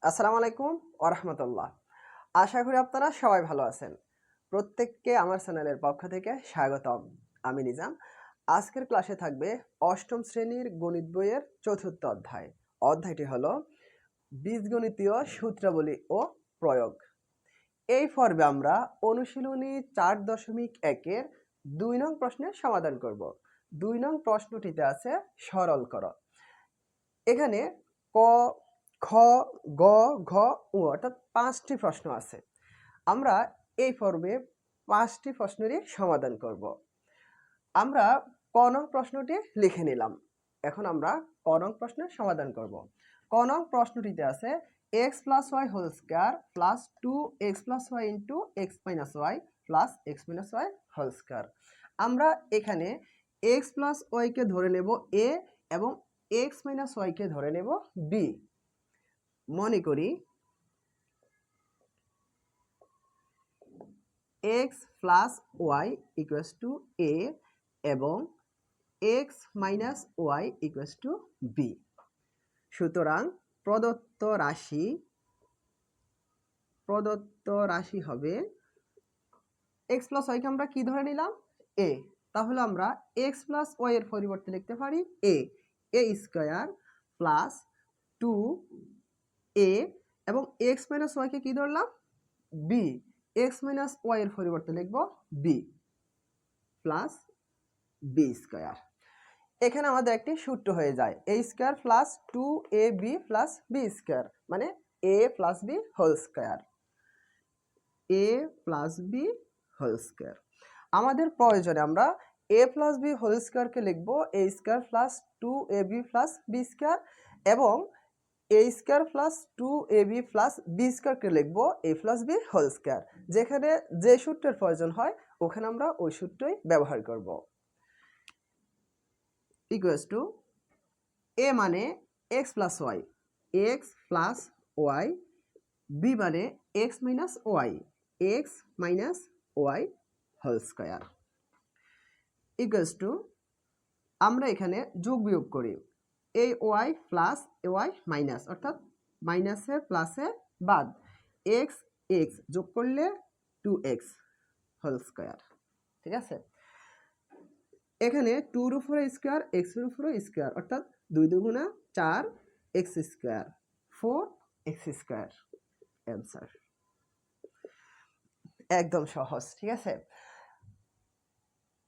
আসসালামু আলাইকুম ওয়া রাহমাতুল্লাহ। আশা করি আপনারা সবাই ভালো আছেন। প্রত্যেককে আমার চ্যানেলের পক্ষ থেকে স্বাগতম। আমি নিজাম। আজকের ক্লাসে থাকবে ৮ম শ্রেণীর গণিত বইয়ের ৪র্থ অধ্যায়। অধ্যায়টি হলো বীজগণিতীয় সূত্রাবলী ও প্রয়োগ। এই পর্বে আমরা অনুশীলনী ৪.১ এর ২ নং প্রশ্নের সমাধান করব। ২ নং প্রশ্নটিতে আছে সরল করো। এখানে ক, খ, গ, ঘ, ঙ অর্থাৎ ৫টি প্রশ্ন আছে। আমরা এই পর্বে ৫টি প্রশ্নেরই সমাধান করব। আমরা ক নং প্রশ্নটি লিখে নিলাম। এখন আমরা ক নং প্রশ্নের সমাধান করব। ক নং প্রশ্নটিতে আছে x + y whole square plus 2x + y into x - y প্লাস x - y হোল স্কয়ার। আমরা এখানে x + y কে ধরে নেব a এবং x - y কে ধরে নেব b। মনে করি x plus y equals to a এবং x minus y equals to b। সুতরাং প্রদত্ত রাশি হবে x প্লাস y কে আমরা কি ধরে নিলাম a। তাহলে আমরা x প্লাস y এর পরিবর্তে লিখতে পারি a স্কয়ার প্লাস 2a এবং x মাইনাস y কে কি ধরলাম b। x মাইনাস y এর পরিবর্তে লিখব b প্লাস b স্কয়ার। এখানে আমাদের একটি সূত্র হয়ে যায় a square plus 2ab plus b square মানে a plus b whole square. a plus b whole square. আমাদের প্রয়োজনে আমরা a প্লাস b হোল স্কয়ারকে লিখব a square plus 2ab plus b square এবং a square plus 2ab plus b স্কয়ারকে লিখব a plus b whole square. যেখানে যে সূত্রের প্রয়োজন হয় ওখানে আমরা ওই সূত্রই ব্যবহার করব। ইকুয়ালস টু a মানে x plus y, x plus y, b মানে x minus y, x minus y whole square. Equals to আমরা এখানে যোগ বিয়োগ করি এই y প্লাস y মাইনাস অর্থাৎ মাইনাসে প্লাসে বাদ x x যোগ করলে 2x হোল স্কয়ার। ঠিক আছে, এখানে 2 এর উপরে স্কয়ার x এর উপরে স্কয়ার অর্থাৎ 2 দুগুণা 4 x square 4x square answer. একদম সহজ। ঠিক আছে,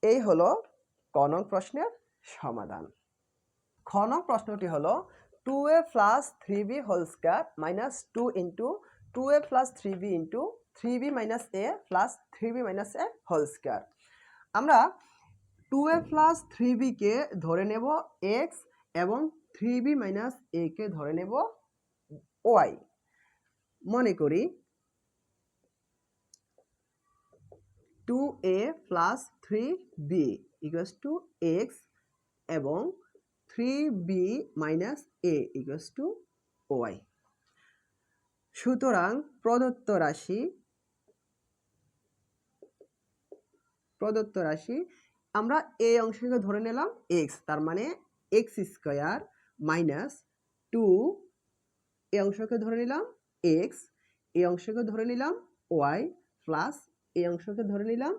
এই হলো ক নং প্রশ্নের সমাধান। খ নং প্রশ্নটি হলো 2a plus 3b whole square minus 2 into 2a plus 3b into 3b minus a plus 3b minus a whole square. আমরা 2a প্লাস 3b কে ধরে নেব x এবং 3b মাইনাস a কে ধরে নেব y। মনে করি 2a plus 3b equals to x এবং 3b minus a equals to y। সুতরাং প্রদত্ত রাশি আমরা এই অংশকে ধরে নিলাম x, তার মানে x স্কয়ার মাইনাস 2 এই অংশকে ধরে নিলাম x, এই অংশকে ধরে নিলাম y প্লাস এই অংশকে ধরে নিলাম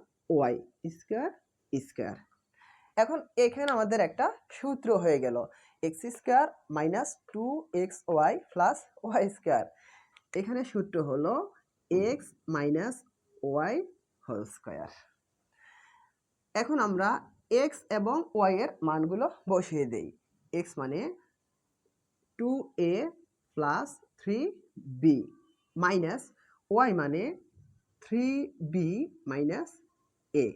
y স্কয়ার স্কয়ার। এখন এখানে আমাদের একটা সূত্র হয়ে গেল x square minus 2xy plus y square. এখানে সূত্র হলো x minus y whole square. এখন আমরা x এবং y এর মানগুলো বসিয়ে দেই। x মানে 2a plus 3b minus y মানে 3b minus a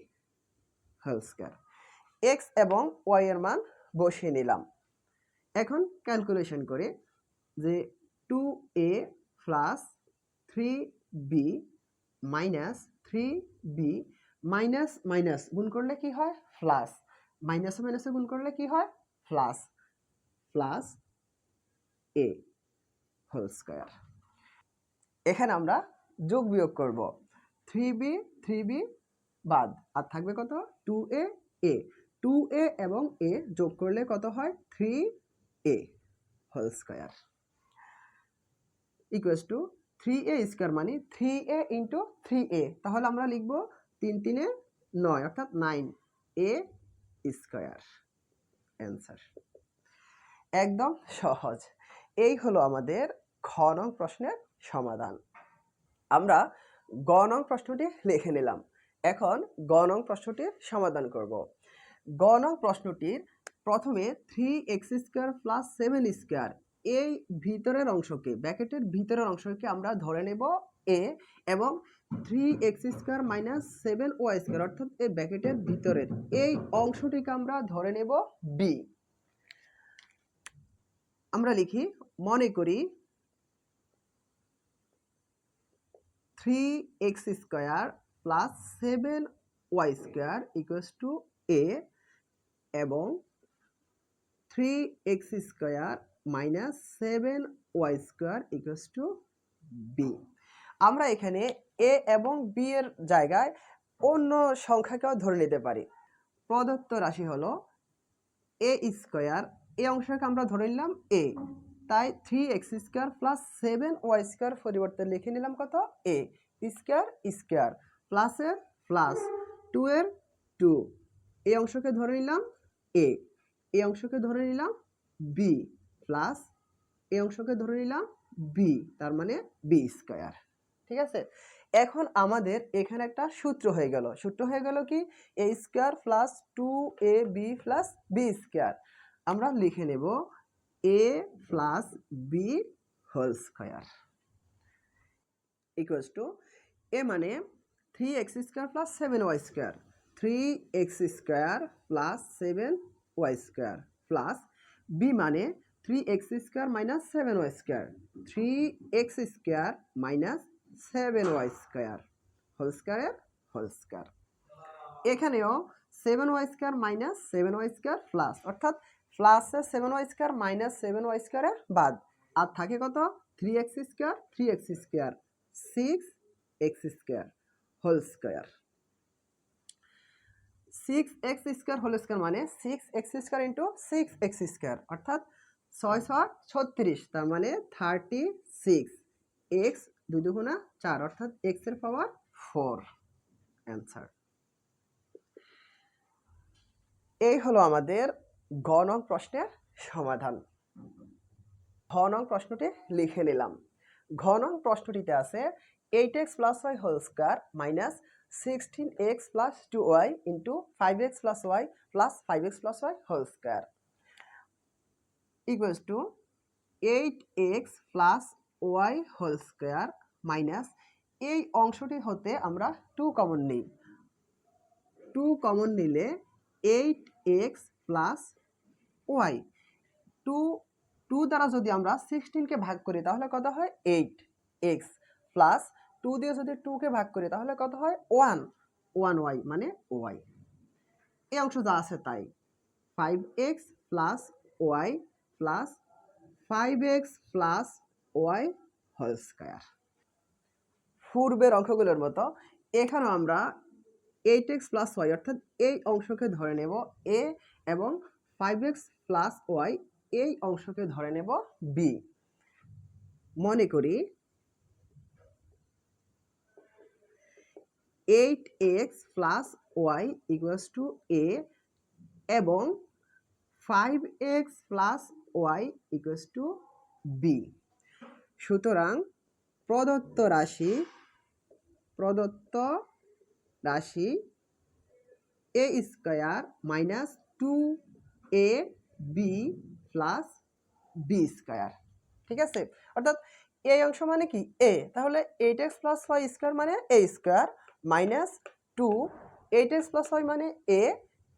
whole square. x এবং y এর মান বসিয়ে নিলাম। এখন ক্যালকুলেশন করে যে 2a plus 3b minus 3b minus minus গুণ করলে কি হয় প্লাস, মাইনাসে মাইনাসে গুণ করলে কি হয় plus, plus a whole square. এখানে আমরা যোগ বিয়োগ করব 3b বাদ আর থাকবে কত 2a a, 2a এবং a যোগ করলে কত হয় 3a whole square. Equals to 3a square মানে 3a ইন্টু 3a, তাহলে আমরা লিখব 3 3 9 অর্থাৎ 9a স্কোয়ার। অ্যান্সার একদম সহজ। এই হলো আমাদের খ নং প্রশ্নের সমাধান। আমরা গ নং প্রশ্নটি লিখে নিলাম। এখন গ নং প্রশ্নটির সমাধান করব। গ নং প্রশ্নটির প্রথমে 3x স্কোয়ার প্লাস 7 স্কোয়ার এই ভিতরের অংশকে, ব্র্যাকেটের ভিতরের অংশকে আমরা ধরে নেব a, এবং 3x square minus 7y square অর্থাৎ এই ব্র্যাকেটের ভিতরের এই অংশটিকে আমরা ধরে নেব b। আমরা লিখি, মনে করি 3x square plus 7y square equals to a এবং 3x square minus 7y square equals two b। আমরা এখানে a এবং b এর জায়গায় অন্য সংখ্যাকেও ধরে নিতে পারি। প্রদত্ত রাশি হলো a স্কোয়ার, এই অংশকে আমরা ধরে নিলাম a, তাই 3x square plus 7y square পরিবর্তে লিখে নিলাম কত a স্কোয়ার স্কোয়ার, প্লাসের প্লাস 2 এর 2, এই অংশকে ধরে নিলাম a, এই অংশকে ধরে নিলাম b, প্লাস এই অংশকে ধরে নিলাম b, তার মানে b স্কোয়ার। ঠিক আছে, এখন আমাদের এখানে একটা সূত্র হয়ে গেল। সূত্র হয়ে গেল কি, a square plus 2ab plus b square. আমরা লিখে নেব a plus b whole square equals to a মানে 3x square plus 7y square, 3x square plus 7y square, plus b মানে 3x square minus 7y square, 3x square minus 7y square whole স্কোয়ারের whole square. এখানেও 7y square minus 7y square plus, অর্থাৎ প্লাসে 7y square minus 7y স্কোয়ারের বাদ, আর থাকে কত 3x square 3x square 6x square whole square. 6x square whole square মানে 6x square into 6x square, অর্থাৎ 6 6 36, তার মানে 36, x 2 2 গুণা 4 অর্থাৎ x এর পাওয়ার 4। অ্যান্সার এই হলো আমাদের গ নং প্রশ্নের সমাধান। ঘ নং প্রশ্নটি লিখে নিলাম। ঘ নং প্রশ্নটিতে আছে 8x plus y whole square minus 16x plus 2y into 5x plus y plus 5x plus y whole square equals to 8x plus y whole square minus, এই অংশটি হতে আমরা 2 কমন নিই, 2 কমন নিলে 8x প্লাস y, 2 দ্বারা যদি আমরা 16কে ভাগ করি তাহলে কত হয় 8x, প্লাস 2 দিয়ে যদি 2কে ভাগ করি তাহলে কত হয় 1y মানে y, এই অংশ যা আছে তাই 5x plus y plus 5x plus y whole square. পূর্বের অঙ্কগুলোর মতো এখানেও আমরা 8x প্লাস y অর্থাৎ এই অংশকে ধরে নেব a এবং 5x প্লাস y এই অংশকে ধরে নেব b। মনে করি 8x plus y equals to a এবং 5x plus y equals to b। সুতরাং প্রদত্ত রাশি a square minus 2ab plus b square. ঠিক আছে, অর্থাৎ এই অংশ মানে কি a, তাহলে 8x প্লাস y স্কোয়ার মানে a square minus 2 8x plus y মানে a,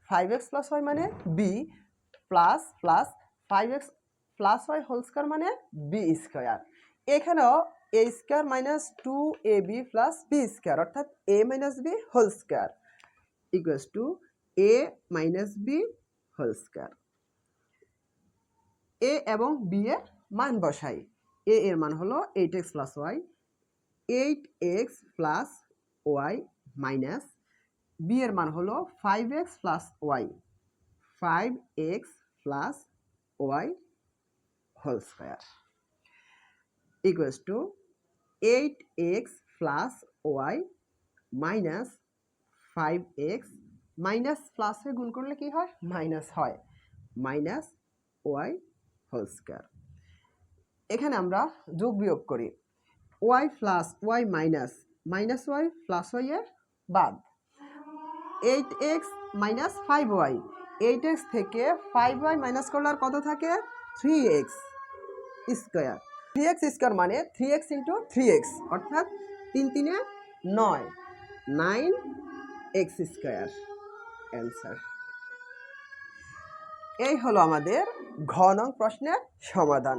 5x প্লাস y মানে b plus plus 5x plus y whole square মানে b স্কোয়ার। এখানেও a square minus 2ab plus b square অর্থাৎ a minus b whole square equals to a minus b whole square. a এবং b এর মান বসাই। a এর মান হলো 8x plus y, 8x plus y minus b এর মান হলো 5x plus y, 5x plus y whole square equals to 8x plus y minus 5x minus প্লাসে গুণ করলে কি হয় মাইনাস হয় মাইনাস ওয়াই হোল স্কয়ার। এখানে আমরা যোগ বিয়োগ করি y plus y minus minus y plus y এর বাদ 8x মাইনাস 5y 8x থেকে 5y মাইনাস করলে আর কত থাকে 3x স্কয়ার 3x স্কয়ার মানে 3x ইন্টু 3x অর্থাৎ 3 3 9 9x স্কয়ার অ্যান্সার। এই হলো আমাদের ঘ নং প্রশ্নের সমাধান।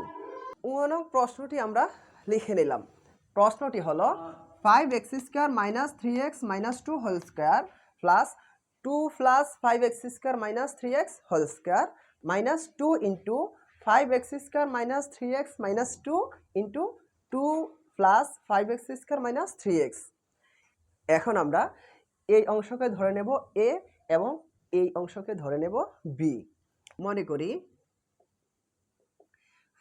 উ নং প্রশ্নটি আমরা লিখে নিলাম। প্রশ্নটি হলো 5x square minus 3x minus 2 whole square plus 2 plus 5x square minus 3x whole square minus 2 into 5x square minus 3x minus 2 into 2 plus 5x square minus 3x। এখন আমরা এই অংশকে ধরে নেব a এবং এই অংশকে ধরে নেব b। মনে করি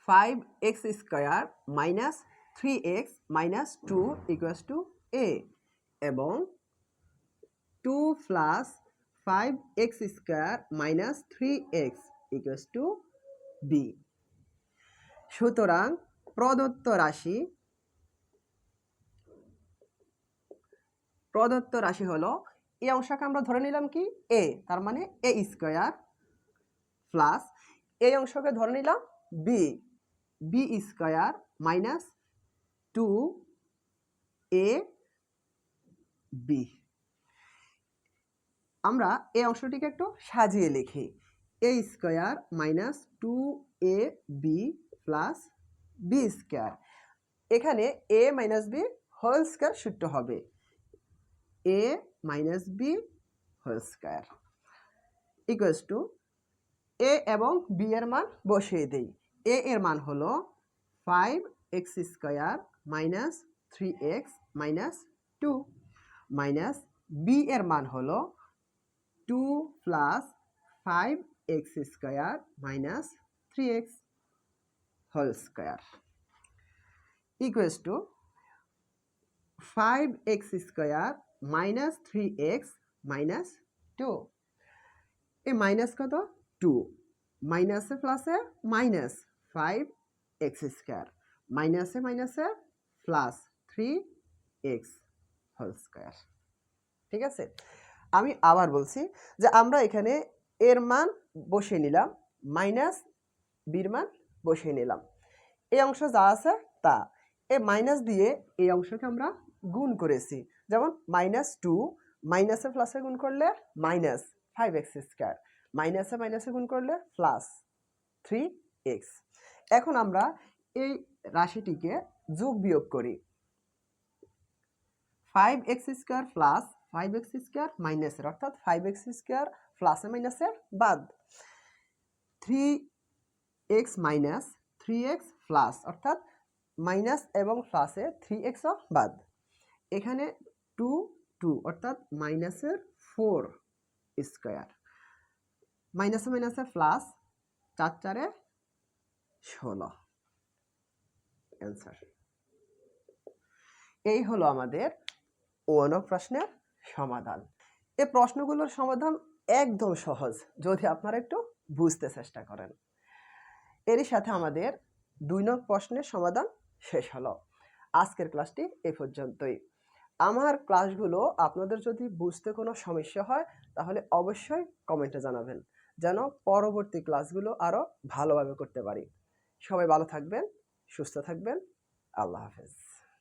5x square minus 3x minus 2 equals to a এবং 2 plus 5x square minus 3x equals to b। সুতরাং প্রদত্ত রাশি হলো এই অংশকে আমরা ধরে নিলাম কি a, তার মানে a স্কয়ার প্লাস এই অংশকে ধরে নিলাম b, b square minus 2ab। আমরা এই অংশটিকে একটু সাজিয়ে লিখি a square minus 2ab plus b square. এখানে a minus b whole square সূত্র হবে a minus b whole square equals to a এবং b এর মান বসিয়ে দেই। a এর মান হলো 5x square minus 3x minus 2 minus b এর মান হলো 2 plus 5x square minus 3x whole square equals to 5x square minus 3x minus 2। এই মাইনাস কত 2 মাইনাসে প্লাসে মাইনাস 5x স্কয়ার মাইনাসে মাইনাসে প্লাস 3x হোল স্কয়ার। ঠিক আছে, আমি আবার বলছি যে আমরা এখানে এর মান বসিয়ে নিলাম মাইনাস বির মান বসিয়ে নিলাম, এই অংশ যা আছে তা এই মাইনাস দিয়ে এই অংশকে আমরা গুণ করেছি। যেমন মাইনাস 2 মাইনাসে প্লাসে গুণ করলে মাইনাস 5x স্কয়ার মাইনাসে মাইনাসে গুণ করলে প্লাস 3x। এখন আমরা এই রাশিটিকে যোগ বিয়োগ করি 5x square plus 5x square মাইনাসের অর্থাৎ 5x স্কয়ার প্লাসে মাইনাসের বাদ 3x মাইনাস 3x প্লাস অর্থাৎ মাইনাস এবং প্লাসে 3x বাদ। এখানে 2 2 অর্থাৎ মাইনাসের 4 স্কয়ার মাইনাসে মাইনাসে প্লাস 4 4 16 অ্যান্সার। এই হলো আমাদের ওয়ান প্রশ্নের সমাধান। এই প্রশ্নগুলোর সমাধান একদম সহজ যদি আপনারা একটু বুঝতে চেষ্টা করেন। এরই সাথে আমাদের 2 নং প্রশ্নের সমাধান শেষ হলো। আজকের ক্লাসটি এই পর্যন্তই। আমার ক্লাসগুলো আপনাদের যদি বুঝতে কোনো সমস্যা হয় তাহলে অবশ্যই কমেন্টে জানাবেন যেন পরবর্তী ক্লাসগুলো আরো ভালোভাবে করতে পারি। সবাই ভালো থাকবেন, সুস্থ থাকবেন। আল্লাহ হাফেজ।